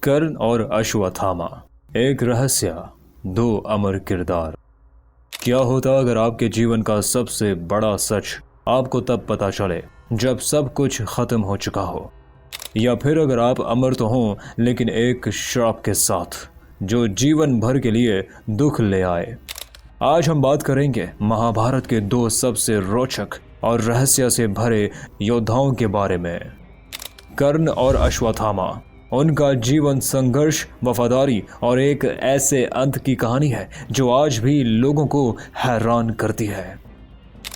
कर्ण और अश्वत्थामा, एक रहस्य, दो अमर किरदार। क्या होता अगर आपके जीवन का सबसे बड़ा सच आपको तब पता चले जब सब कुछ खत्म हो चुका हो, या फिर अगर आप अमर तो हों लेकिन एक श्राप के साथ जो जीवन भर के लिए दुख ले आए। आज हम बात करेंगे महाभारत के दो सबसे रोचक और रहस्य से भरे योद्धाओं के बारे में, कर्ण और अश्वत्थामा। उनका जीवन संघर्ष, वफादारी और एक ऐसे अंत की कहानी है जो आज भी लोगों को हैरान करती है।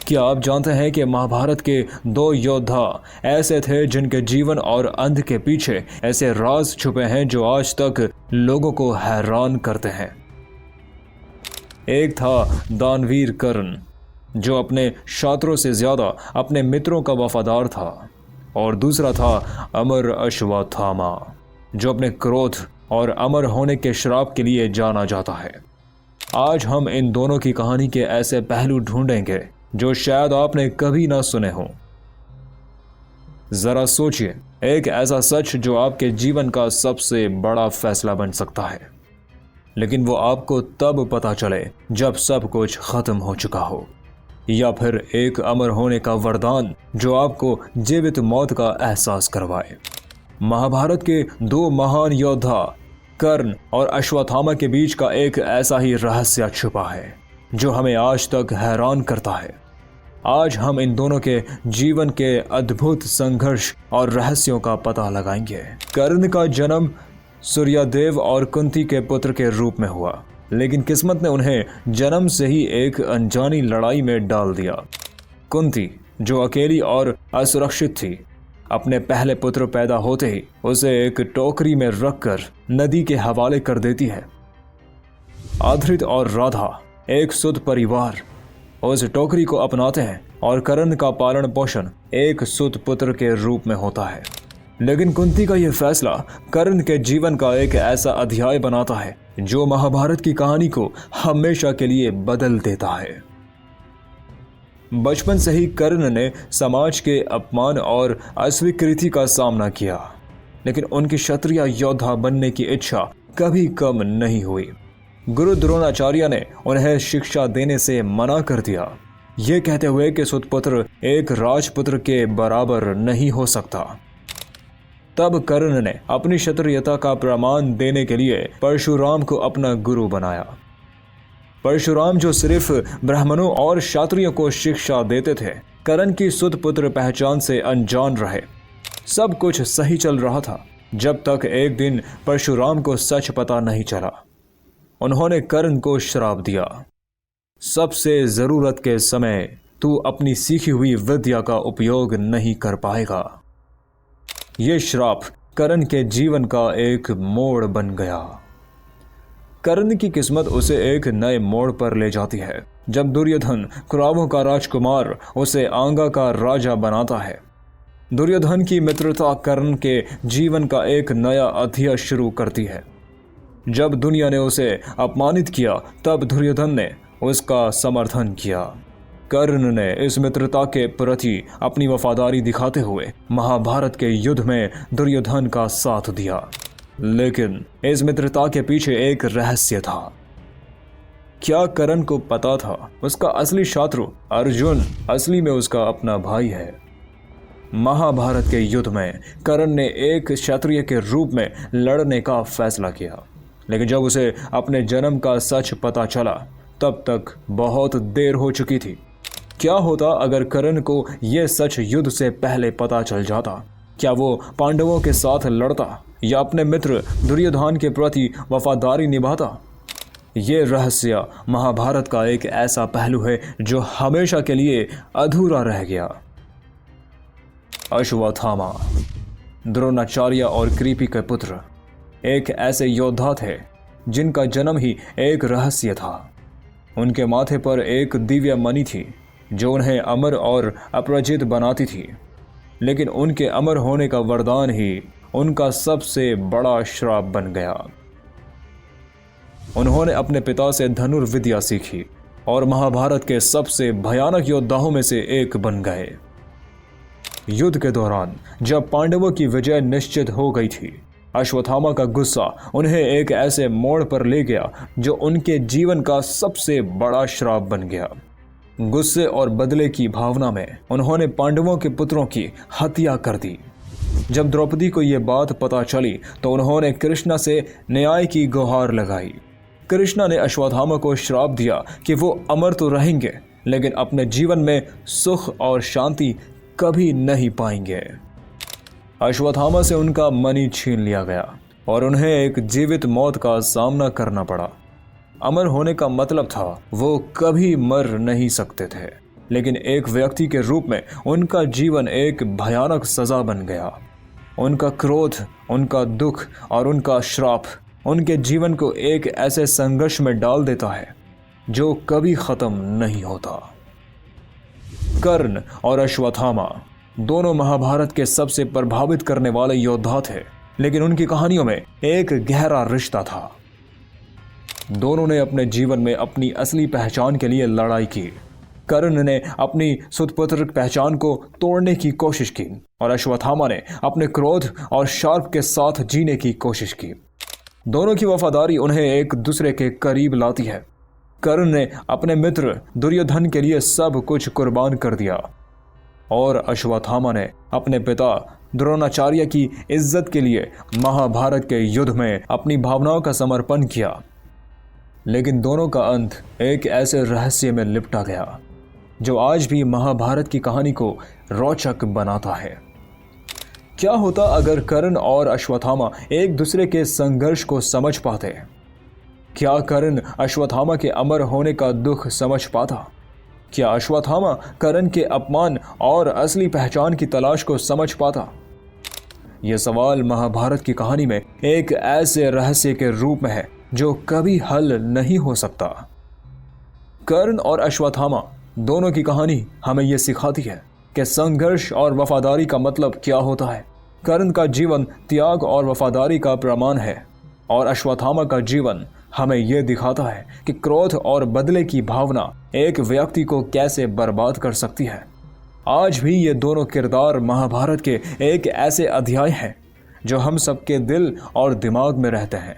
क्या आप जानते हैं कि महाभारत के दो योद्धा ऐसे थे जिनके जीवन और अंत के पीछे ऐसे राज छुपे हैं जो आज तक लोगों को हैरान करते हैं। एक था दानवीर कर्ण, जो अपने छात्रों से ज्यादा अपने मित्रों का वफादार था, और दूसरा था अमर अश्वत्थामा, जो अपने क्रोध और अमर होने के श्राप के लिए जाना जाता है। आज हम इन दोनों की कहानी के ऐसे पहलू ढूंढेंगे जो शायद आपने कभी ना सुने हों। जरा सोचिए, एक ऐसा सच जो आपके जीवन का सबसे बड़ा फैसला बन सकता है, लेकिन वो आपको तब पता चले जब सब कुछ खत्म हो चुका हो, या फिर एक अमर होने का वरदान जो आपको जीवित मौत का एहसास करवाए। महाभारत के दो महान योद्धा कर्ण और अश्वत्थामा के बीच का एक ऐसा ही रहस्य छुपा है जो हमें आज तक हैरान करता है। आज हम इन दोनों के जीवन के अद्भुत संघर्ष और रहस्यों का पता लगाएंगे। कर्ण का जन्म सूर्यदेव और कुंती के पुत्र के रूप में हुआ, लेकिन किस्मत ने उन्हें जन्म से ही एक अनजानी लड़ाई में डाल दिया। कुंती, जो अकेली और असुरक्षित थी, अपने पहले पुत्र पैदा होते ही उसे एक टोकरी में रखकर नदी के हवाले कर देती है। आधृत और राधा, एक शुद्ध परिवार, उस टोकरी को अपनाते हैं और कर्ण का पालन पोषण एक शुद्ध पुत्र के रूप में होता है। लेकिन कुंती का यह फैसला कर्ण के जीवन का एक ऐसा अध्याय बनाता है जो महाभारत की कहानी को हमेशा के लिए बदल देता है। बचपन से ही कर्ण ने समाज के अपमान और अस्वीकृति का सामना किया, लेकिन उनकी क्षत्रिय योद्धा बनने की इच्छा कभी कम नहीं हुई। गुरु द्रोणाचार्य ने उन्हें शिक्षा देने से मना कर दिया, ये कहते हुए कि सुतपुत्र एक राजपुत्र के बराबर नहीं हो सकता। तब कर्ण ने अपनी क्षत्रियता का प्रमाण देने के लिए परशुराम को अपना गुरु बनाया। परशुराम, जो सिर्फ ब्राह्मणों और क्षत्रियों को शिक्षा देते थे, कर्ण की सुतपुत्र पहचान से अनजान रहे। सब कुछ सही चल रहा था जब तक एक दिन परशुराम को सच पता नहीं चला। उन्होंने कर्ण को श्राप दिया, सबसे जरूरत के समय तू अपनी सीखी हुई विद्या का उपयोग नहीं कर पाएगा। यह श्राप कर्ण के जीवन का एक मोड़ बन गया। कर्ण की किस्मत उसे एक नए मोड़ पर ले जाती है जब दुर्योधन, कौरवों का राजकुमार, उसे आंगा का राजा बनाता है। दुर्योधन की मित्रता कर्ण के जीवन का एक नया अध्याय शुरू करती है। जब दुनिया ने उसे अपमानित किया, तब दुर्योधन ने उसका समर्थन किया। कर्ण ने इस मित्रता के प्रति अपनी वफादारी दिखाते हुए महाभारत के युद्ध में दुर्योधन का साथ दिया। लेकिन इस मित्रता के पीछे एक रहस्य था। क्या कर्ण को पता था उसका असली शत्रु अर्जुन असली में उसका अपना भाई है? महाभारत के युद्ध में कर्ण ने एक क्षत्रिय के रूप में लड़ने का फैसला किया, लेकिन जब उसे अपने जन्म का सच पता चला, तब तक बहुत देर हो चुकी थी। क्या होता अगर कर्ण को यह सच युद्ध से पहले पता चल जाता? क्या वो पांडवों के साथ लड़ता या अपने मित्र दुर्योधन के प्रति वफादारी निभाता? ये रहस्य महाभारत का एक ऐसा पहलू है जो हमेशा के लिए अधूरा रह गया। अश्वत्थामा, द्रोणाचार्य और कृपि के पुत्र, एक ऐसे योद्धा थे जिनका जन्म ही एक रहस्य था। उनके माथे पर एक दिव्य मणि थी जो उन्हें अमर और अपराजित बनाती थी, लेकिन उनके अमर होने का वरदान ही उनका सबसे बड़ा श्राप बन गया। उन्होंने अपने पिता से धनुर्विद्या सीखी और महाभारत के सबसे भयानक योद्धाओं में से एक बन गए। युद्ध के दौरान जब पांडवों की विजय निश्चित हो गई थी, अश्वत्थामा का गुस्सा उन्हें एक ऐसे मोड़ पर ले गया जो उनके जीवन का सबसे बड़ा श्राप बन गया। गुस्से और बदले की भावना में उन्होंने पांडवों के पुत्रों की हत्या कर दी। जब द्रौपदी को यह बात पता चली तो उन्होंने कृष्णा से न्याय की गुहार लगाई। कृष्णा ने अश्वत्थामा को श्राप दिया कि वो अमर तो रहेंगे लेकिन अपने जीवन में सुख और शांति कभी नहीं पाएंगे। अश्वत्थामा से उनका मणि छीन लिया गया और उन्हें एक जीवित मौत का सामना करना पड़ा। अमर होने का मतलब था वो कभी मर नहीं सकते थे, लेकिन एक व्यक्ति के रूप में उनका जीवन एक भयानक सजा बन गया। उनका क्रोध, उनका दुख और उनका श्राप उनके जीवन को एक ऐसे संघर्ष में डाल देता है जो कभी खत्म नहीं होता। कर्ण और अश्वत्थामा दोनों महाभारत के सबसे प्रभावित करने वाले योद्धा थे, लेकिन उनकी कहानियों में एक गहरा रिश्ता था। दोनों ने अपने जीवन में अपनी असली पहचान के लिए लड़ाई की। कर्ण ने अपनी सुतपुत्र पहचान को तोड़ने की कोशिश की और अश्वत्थामा ने अपने क्रोध और शार्प के साथ जीने की कोशिश की। दोनों की वफादारी उन्हें एक दूसरे के करीब लाती है। कर्ण ने अपने मित्र दुर्योधन के लिए सब कुछ कुर्बान कर दिया और अश्वत्थामा ने अपने पिता द्रोणाचार्य की इज्जत के लिए महाभारत के युद्ध में अपनी भावनाओं का समर्पण किया। लेकिन दोनों का अंत एक ऐसे रहस्य में लिपटा गया जो आज भी महाभारत की कहानी को रोचक बनाता है। क्या होता अगर कर्ण और अश्वत्थामा एक दूसरे के संघर्ष को समझ पाते? क्या कर्ण अश्वत्थामा के अमर होने का दुख समझ पाता? क्या अश्वत्थामा कर्ण के अपमान और असली पहचान की तलाश को समझ पाता? यह सवाल महाभारत की कहानी में एक ऐसे रहस्य के रूप में है जो कभी हल नहीं हो सकता। कर्ण और अश्वत्थामा दोनों की कहानी हमें यह सिखाती है कि संघर्ष और वफादारी का मतलब क्या होता है। कर्ण का जीवन त्याग और वफादारी का प्रमाण है और अश्वत्थामा का जीवन हमें यह दिखाता है कि क्रोध और बदले की भावना एक व्यक्ति को कैसे बर्बाद कर सकती है। आज भी ये दोनों किरदार महाभारत के एक ऐसे अध्याय हैं जो हम सबके दिल और दिमाग में रहते हैं।